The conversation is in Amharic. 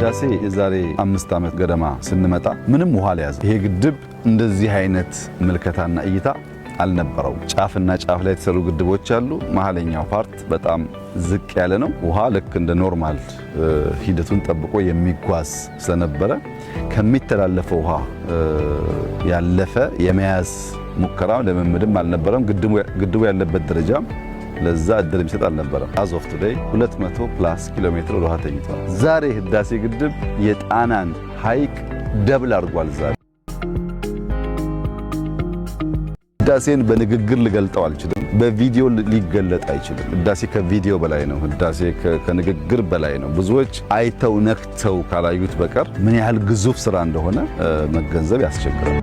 ህዳሴ የዛሬ 5 ዓመት ገደማ ስንመጣ ምንም ውሃ ለያዘ ይሄ ግድብ እንደዚህ አይነት ምልከታና እይታ አልነበረው። ጫፍና ጫፍ ላይ የተሰሩ ግድቦች አሉ። መሃለኛው ፓርት በጣም ዝቅ ያለ ነው። ውሃ ልክ እንደ ኖርማል ሂደቱን ጠብቆ የሚጓዝ ስለነበረ ከሚተላለፈው ውሃ ያለፈ የመያዝ ሙከራ ለምምድም አልነበረም። ግድቡ ያለበት ደረጃ ለዛ እድል የሚሰጥ አልነበረም። as of today 200+ ኪሎ ሜትር ውሃ ተኝቷል። ዛሬ ህዳሴ ግድብ የጣናን ሐይቅ ደብል አድርጓል። ዛሬ ህዳሴን በንግግር ልገልጠው አልችልም። በቪዲዮ ሊገለጥ አይችልም። ህዳሴ ከቪዲዮ በላይ ነው። ህዳሴ ከንግግር በላይ ነው። ብዙዎች አይተው ነክተው ካላዩት በቀር ምን ያህል ግዙፍ ስራ እንደሆነ መገንዘብ ያስቸግራል።